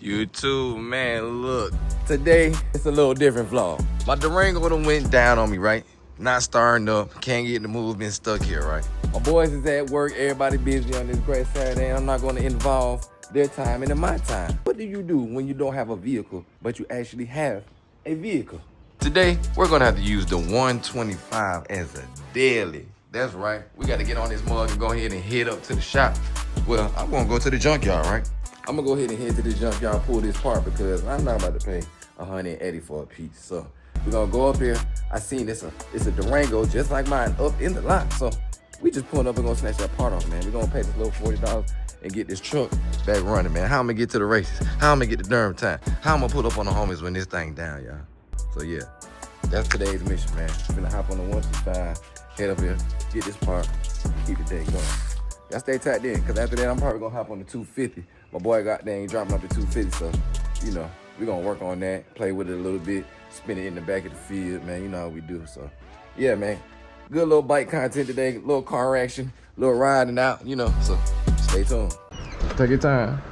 You too, man. Look, today it's a little different vlog. My Durango done went down on me, right? Not starting up, can't get the move, been stuck here, right? My boys is at work, everybody busy on this great Saturday, and I'm not gonna involve their time into my time. What do you do when you don't have a vehicle, but you actually have a vehicle? Today, we're gonna have to use the 125 as a daily. That's right, we gotta get on this mug and go ahead and head up to the shop. Well, I'm gonna go to the junkyard, right? I'm gonna go ahead and head to the junkyard, pull this part because I'm not about to pay $180 for a piece. So we're gonna go up here. I seen it's a Durango just like mine up in the lot. So we just pulling up and gonna snatch that part off, man. We're gonna pay this little $40 and get this truck back running, man. How I'm gonna get to the races? How I'm gonna get to Durham time? How I'm gonna put up on the homies when this thing down, y'all? So yeah, that's today's mission, man. I'm gonna hop on the 125, head up here, get this part, keep the day going. Y'all stay tapped in, because after that, I'm probably going to hop on the 250. My boy ain't dropping up the 250, so, you know, we're going to work on that, play with it a little bit, spin it in the back of the field, man. You know how we do, so. Yeah, man. Good little bike content today, little car action, little riding out, you know, so stay tuned. Take your time.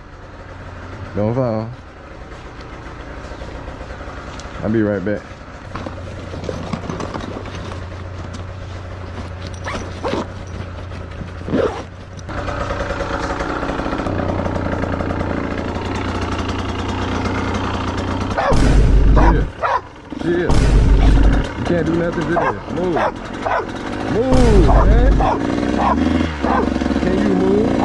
Don't fall. I'll be right back. Shit. You can't do nothing to this. Move. Move, man. Can you move? You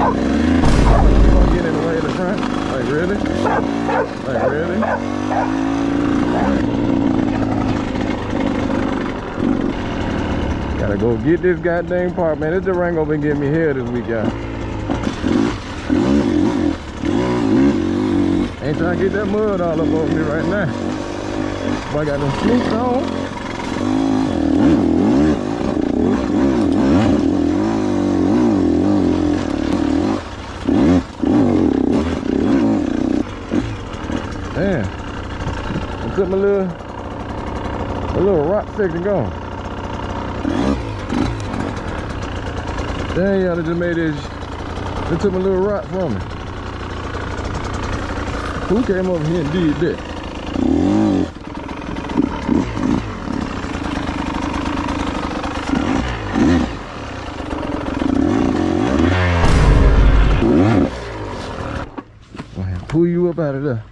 gonna get in the way of the front? Like really? Like really? Gotta go get this goddamn part, man. This Durango been getting me here this week, y'all. Ain't trying to get that mud all up over me right now. Boy, I got them flukes on. Man, I took my little rock section going. Dang, y'all just made this. They took my little rock from me. Who came over here and did that? Pull you up out of there.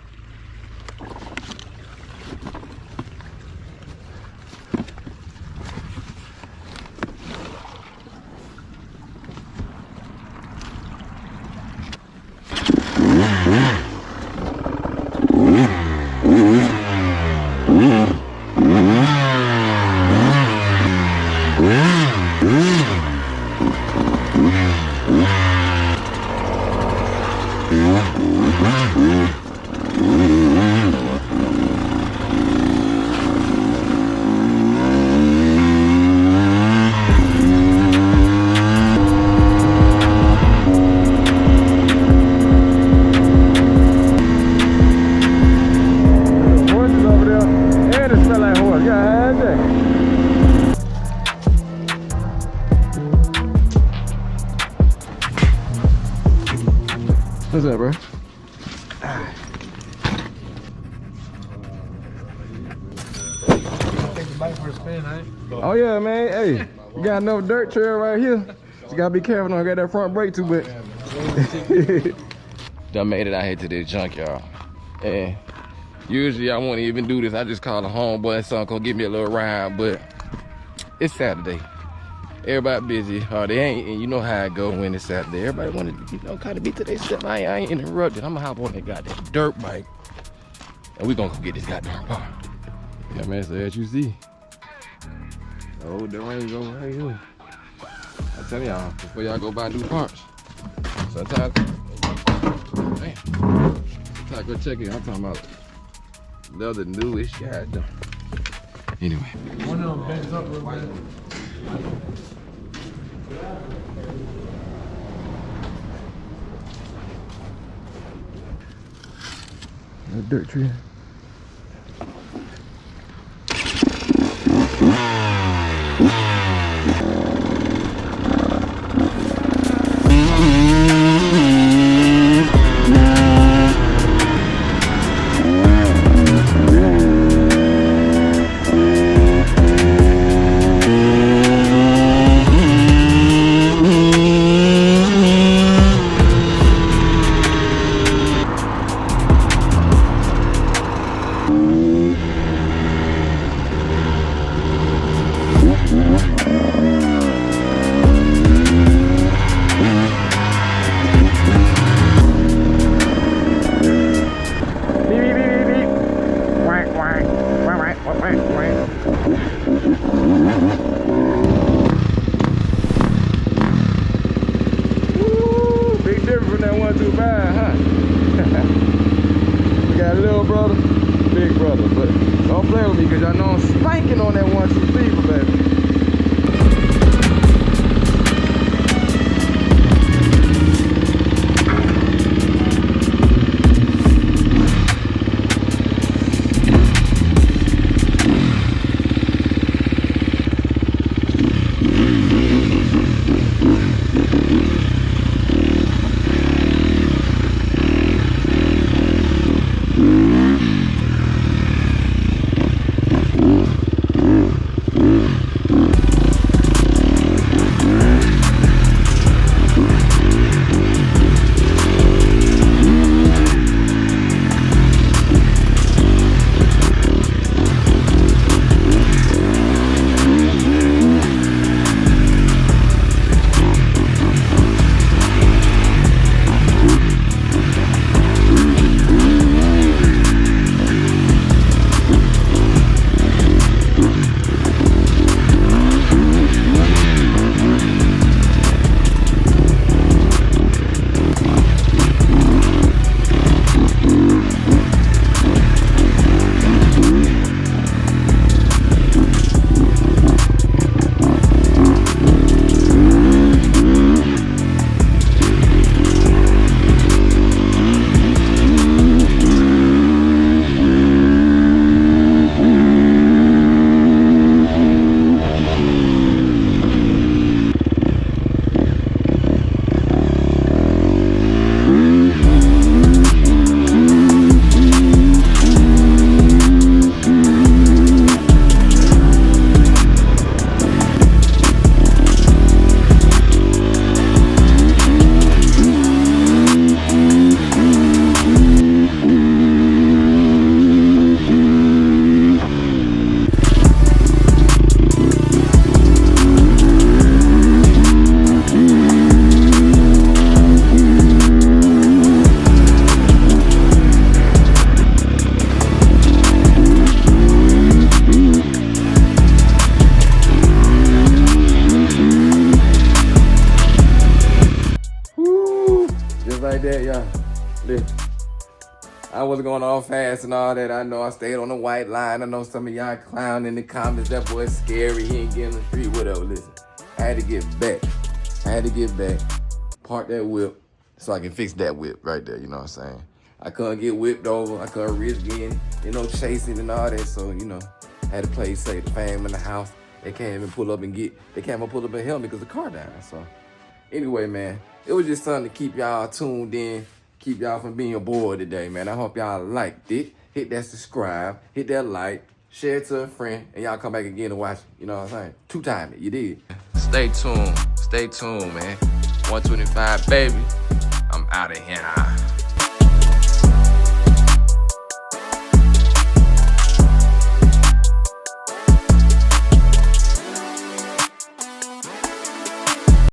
What's up, bro? Take the bike for a spin, eh? Oh yeah, man. Hey, you got another dirt trail right here. You gotta be careful, don't get that front brake too much. Done made it out here to this junkyard. And usually I won't even do this. I just call a homeboy and son come give me a little ride, but it's Saturday. Everybody busy, they ain't, and you know how it go when it's Saturday. Everybody want to, you know, kind of be to their step. I ain't interrupted. I'm gonna hop on that goddamn dirt bike, and we gonna go get this goddamn part. Yeah, man. So as you see, oh, the rain go right here. I tell y'all, before y'all go buy new parts, sometimes, man, sometimes go check it. I'm talking about leather newish, goddamn. Anyway, One of them bends up a little bit. a dirt tree. got a little brother, big brother. But don't play with me because y'all know I'm spanking on that 1, 2, 3, baby. Just like that, y'all. Listen, I wasn't going all fast and all that. I know I stayed on the white line. I know some of y'all clown in the comments. That boy's scary. He ain't getting in the street. Whatever. Listen, I had to get back. Park that whip so I can fix that whip right there. You know what I'm saying? I couldn't get whipped over. I couldn't risk getting, chasing and all that. So, I had to play safe. The fam in the house. They can't even pull up and help me because the car down. So, anyway, man, it was just something to keep y'all tuned in, keep y'all from being bored today, man. I hope y'all liked it. Hit that subscribe, hit that like, share it to a friend, and y'all come back again and watch, you know what I'm saying? 2 times it, you did. Stay tuned, man. 125, baby. I'm out of here.